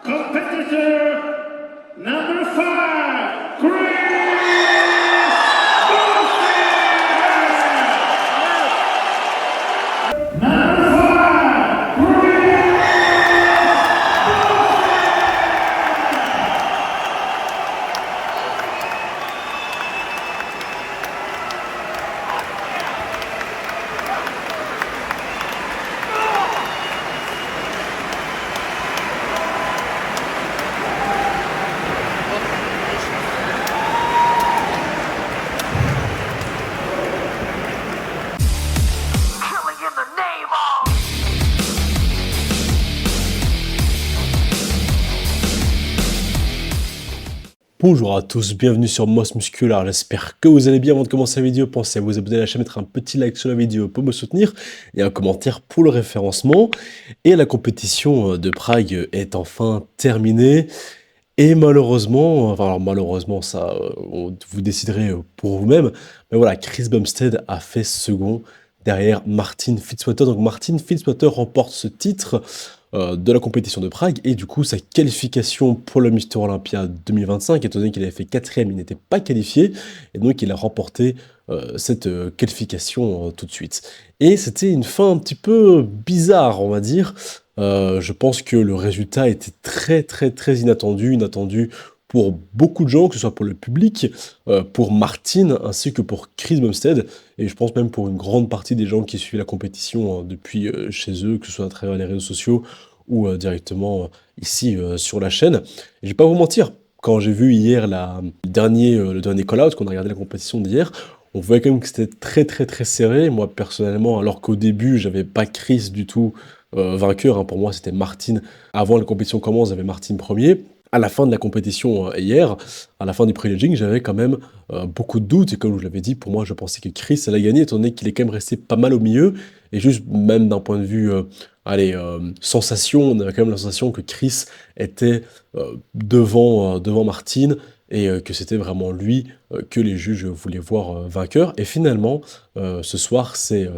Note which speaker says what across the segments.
Speaker 1: Competitor number 5, Chris
Speaker 2: Bonjour à tous, bienvenue sur Moss Muscular, j'espère que vous allez bien. Avant de commencer la vidéo, pensez à vous abonner à la chaîne, mettre un petit like sur la vidéo pour me soutenir et un commentaire pour le référencement. Et la compétition de Prague est enfin terminée. Et malheureusement, ça, vous déciderez pour vous-même, mais voilà, Chris Bumstead a fait second derrière Martin Fitzwater. Donc Martin Fitzwater remporte ce titre de la compétition de Prague et du coup sa qualification pour le Mister Olympia 2025, étant donné qu'il avait fait quatrième, il n'était pas qualifié et donc il a remporté cette qualification tout de suite. Et c'était une fin un petit peu bizarre, on va dire. Je pense que le résultat était très inattendu pour beaucoup de gens, que ce soit pour le public, pour Martin, ainsi que pour Chris Bumstead, et je pense même pour une grande partie des gens qui suivent la compétition depuis chez eux, que ce soit à travers les réseaux sociaux ou directement ici sur la chaîne. Et je vais pas vous mentir, quand j'ai vu hier le dernier call-out, qu'on a regardé la compétition d'hier, on voyait quand même que c'était très serré. Moi personnellement, alors qu'au début j'avais pas Chris du tout vainqueur, hein, pour moi c'était Martin. Avant la compétition commence, j'avais Martin premier. À la fin de la compétition hier, à la fin du prejudging, j'avais quand même beaucoup de doutes. Et comme je l'avais dit, pour moi, je pensais que Chris allait gagner, étant donné qu'il est quand même resté pas mal au milieu. Et juste, même d'un point de vue, sensation, on avait quand même la sensation que Chris était devant Martin et que c'était vraiment lui que les juges voulaient voir vainqueur. Et finalement, ce soir, c'est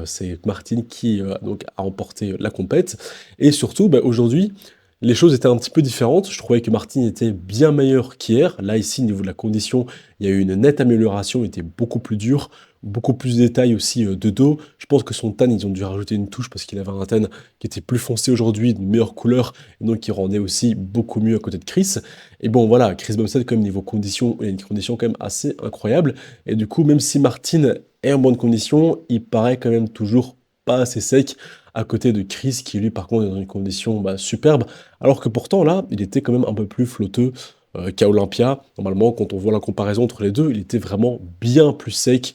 Speaker 2: Martin qui donc a remporté la compète. Et surtout, aujourd'hui, les choses étaient un petit peu différentes. Je trouvais que Martin était bien meilleur qu'hier. Là, ici, au niveau de la condition, il y a eu une nette amélioration. Il était beaucoup plus dur, beaucoup plus de détails aussi de dos. Je pense que son tan, ils ont dû rajouter une touche parce qu'il avait un tan qui était plus foncé aujourd'hui, d'une meilleure couleur, et donc qui rendait aussi beaucoup mieux à côté de Chris. Et bon, voilà, Chris Bumstead, comme niveau condition, il a une condition quand même assez incroyable. Et du coup, même si Martin est en bonne condition, il paraît quand même toujours pas assez sec à côté de Chris qui lui par contre est dans une condition superbe, alors que pourtant là il était quand même un peu plus flotteux qu'à Olympia. Normalement quand on voit la comparaison entre les deux, il était vraiment bien plus sec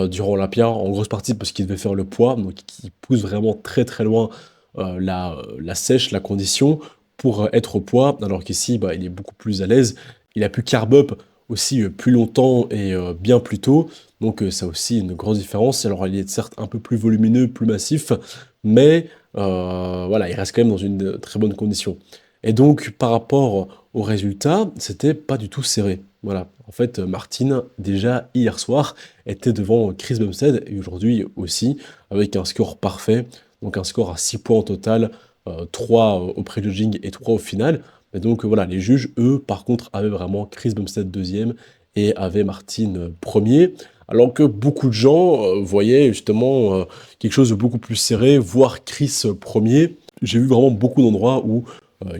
Speaker 2: durant Olympia, en grosse partie parce qu'il devait faire le poids, donc il pousse vraiment très loin la sèche, la condition pour être au poids, alors qu'ici il est beaucoup plus à l'aise, il a pu carb up aussi plus longtemps et bien plus tôt, donc ça aussi une grosse différence. Alors il est certes un peu plus volumineux, plus massif, mais voilà, il reste quand même dans une très bonne condition. Et donc par rapport au résultat, c'était pas du tout serré. Voilà, en fait Martin, déjà hier soir, était devant Chris Bumstead, et aujourd'hui aussi, avec un score parfait, donc un score à 6 points en total, 3 au prejudging et 3 au final. Et donc voilà, les juges, eux, par contre, avaient vraiment Chris Bumstead deuxième et avaient Martin premier, alors que beaucoup de gens voyaient justement quelque chose de beaucoup plus serré, voire Chris premier. J'ai vu vraiment beaucoup d'endroits où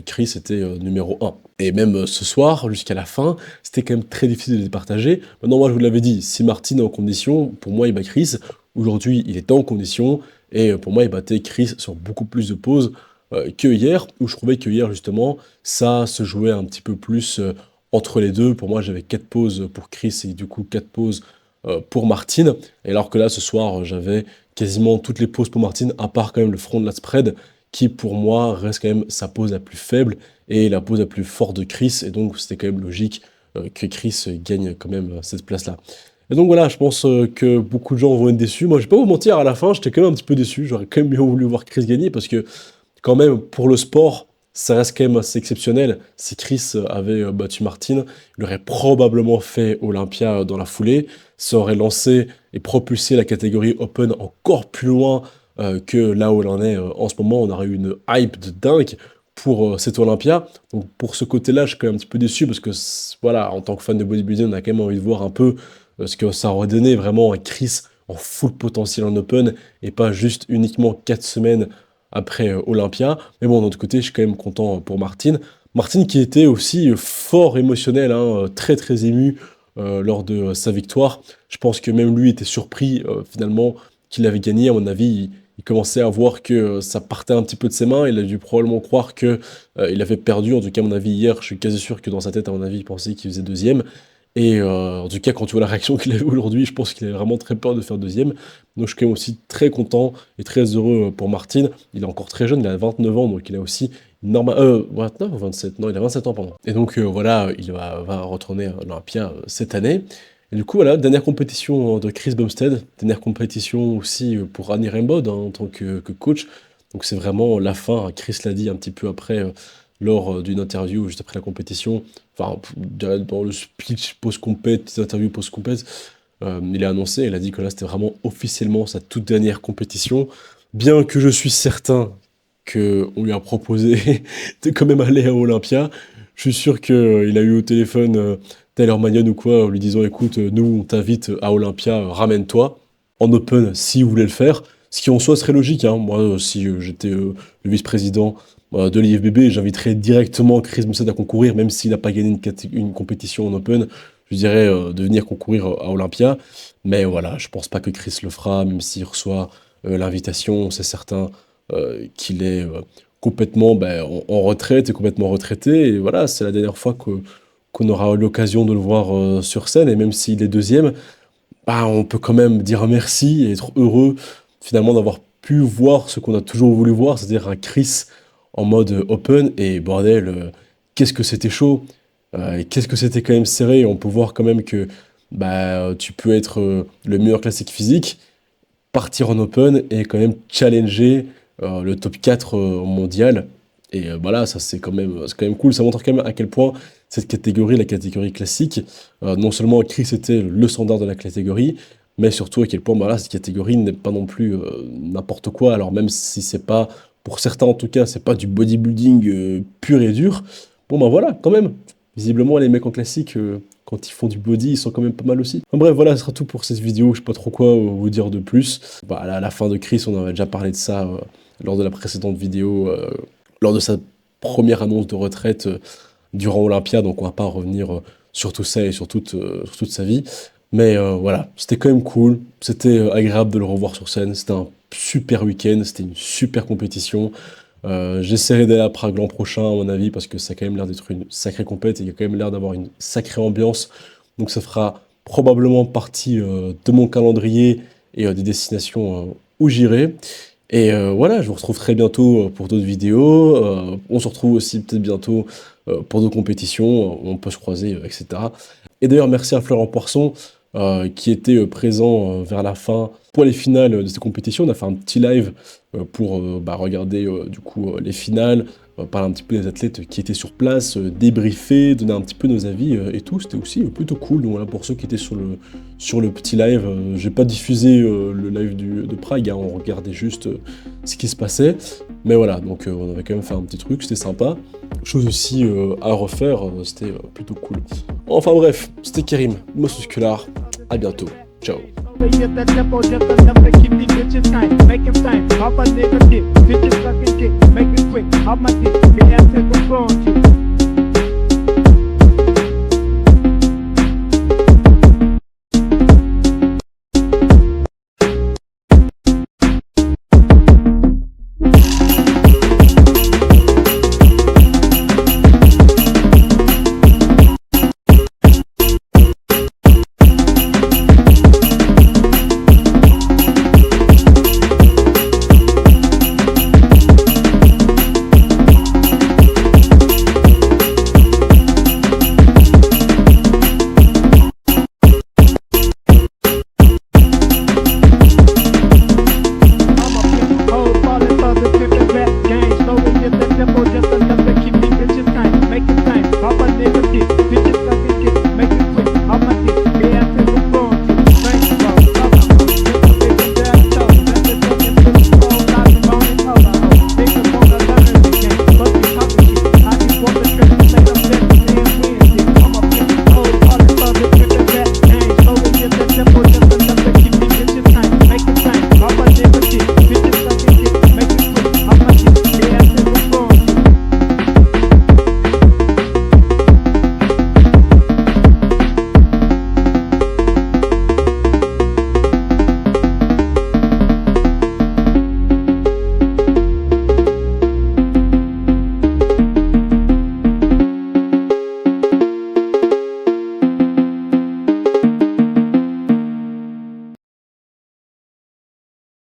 Speaker 2: Chris était numéro 1. Et même ce soir, jusqu'à la fin, c'était quand même très difficile de les partager. Maintenant, moi, je vous l'avais dit, si Martin est en condition, pour moi, il bat Chris. Aujourd'hui, il était en condition, et pour moi, il battait Chris sur beaucoup plus de pauses que hier, où je trouvais que hier, justement, ça se jouait un petit peu plus entre les deux. Pour moi, j'avais 4 pauses pour Chris et du coup 4 pauses pour Martin. Et alors que là, ce soir, j'avais quasiment toutes les pauses pour Martin, à part quand même le front de la spread, qui pour moi reste quand même sa pause la plus faible et la pause la plus forte de Chris. Et donc, c'était quand même logique que Chris gagne quand même cette place-là. Et donc voilà, je pense que beaucoup de gens vont être déçus. Moi, je vais pas vous mentir, à la fin, j'étais quand même un petit peu déçu. J'aurais quand même bien voulu voir Chris gagner parce que quand même, pour le sport, ça reste quand même assez exceptionnel. Si Chris avait battu Martin, il aurait probablement fait Olympia dans la foulée. Ça aurait lancé et propulsé la catégorie Open encore plus loin que là où elle en est en ce moment. On aurait eu une hype de dingue pour cet Olympia. Donc pour ce côté-là, je suis quand même un petit peu déçu parce que voilà, en tant que fan de bodybuilding, on a quand même envie de voir un peu ce que ça aurait donné vraiment un Chris en full potentiel en open et pas juste uniquement 4 semaines après Olympia. Mais bon, d'un autre côté, je suis quand même content pour Martin. Martin qui était aussi fort émotionnel, hein, très très ému lors de sa victoire. Je pense que même lui était surpris finalement qu'il avait gagné. À mon avis, il commençait à voir que ça partait un petit peu de ses mains. Il a dû probablement croire que il avait perdu. En tout cas, à mon avis, hier, je suis quasi sûr que dans sa tête, à mon avis, il pensait qu'il faisait deuxième. Et en tout cas, quand tu vois la réaction qu'il avait aujourd'hui, je pense qu'il avait vraiment très peur de faire deuxième. Donc je suis quand même aussi très content et très heureux pour Martin. Il est encore très jeune, il a 29 ans, donc il a aussi une norme... 29 ou 27? Non, il a 27 ans, pardon. Et donc voilà, il va retourner à l'Olympia cette année. Et du coup, voilà, dernière compétition de Chris Bumstead, dernière compétition aussi pour Annie Rainbow en tant que coach. Donc c'est vraiment la fin, Chris l'a dit un petit peu après, lors d'une interview, juste après la compétition, enfin, dans le speech post-compète, petite interview post-compète, il a annoncé, il a dit que là, c'était vraiment officiellement sa toute dernière compétition, bien que je suis certain qu'on lui a proposé de quand même aller à Olympia. Je suis sûr qu'il a eu au téléphone Tyler Manion ou quoi, en lui disant, écoute, nous, on t'invite à Olympia, ramène-toi, en open, si vous voulez le faire. Ce qui en soi serait logique, hein. Moi, si j'étais le vice-président de l'IFBB, j'inviterais directement Chris Bumstead à concourir, même s'il n'a pas gagné une compétition en open, je dirais de venir concourir à Olympia. Mais voilà, je pense pas que Chris le fera, même s'il reçoit l'invitation, c'est certain qu'il est complètement en retraite et complètement retraité. Et voilà, c'est la dernière fois qu'on aura l'occasion de le voir sur scène. Et même s'il est deuxième, on peut quand même dire merci et être heureux finalement d'avoir pu voir ce qu'on a toujours voulu voir, c'est-à-dire un Chris en mode open. Et bordel, qu'est-ce que c'était chaud, et qu'est-ce que c'était quand même serré. On peut voir quand même que tu peux être le meilleur classique physique, partir en open et quand même challenger le top 4 mondial. Et voilà, ça c'est quand même cool. Ça montre quand même à quel point cette catégorie, la catégorie classique, non seulement Chris était le standard de la catégorie, mais surtout à quel point cette catégorie n'est pas non plus n'importe quoi. Alors même si c'est pas, pour certains en tout cas, c'est pas du bodybuilding pur et dur, bon voilà, quand même. Visiblement les mecs en classique, quand ils font du body, ils sont quand même pas mal aussi. Bref, voilà, ce sera tout pour cette vidéo. Je sais pas trop quoi vous dire de plus. À la fin de Chris, on avait déjà parlé de ça lors de la précédente vidéo, lors de sa première annonce de retraite durant Olympia, donc on va pas revenir sur tout ça et sur toute sa vie. Mais voilà, c'était quand même cool, c'était agréable de le revoir sur scène, c'était un super week-end, c'était une super compétition. J'essaierai d'aller à Prague l'an prochain, à mon avis, parce que ça a quand même l'air d'être une sacrée compète et il y a quand même l'air d'avoir une sacrée ambiance. Donc ça fera probablement partie de mon calendrier et des destinations où j'irai. Et voilà, je vous retrouve très bientôt pour d'autres vidéos. On se retrouve aussi peut-être bientôt pour d'autres compétitions, où on peut se croiser, etc. Et d'ailleurs, merci à Florent Poisson qui était présent vers la fin pour les finales de cette compétition. On a fait un petit live pour regarder du coup les finales, parler un petit peu des athlètes qui étaient sur place, débriefer, donner un petit peu nos avis et tout. C'était aussi plutôt cool. Donc voilà, pour ceux qui étaient sur le petit live, j'ai pas diffusé le live de Prague, hein, on regardait juste ce qui se passait. Mais voilà, donc on avait quand même fait un petit truc, c'était sympa. Chose aussi à refaire, c'était plutôt cool. Enfin bref, c'était Kerim, Moss Muscular. À bientôt. Ciao.
Speaker 3: Get that tempo just enough to keep these bitches tight. Make him time. How about nigga dick? Bitches sucking dick. Make it quick. How my dick? The ass is from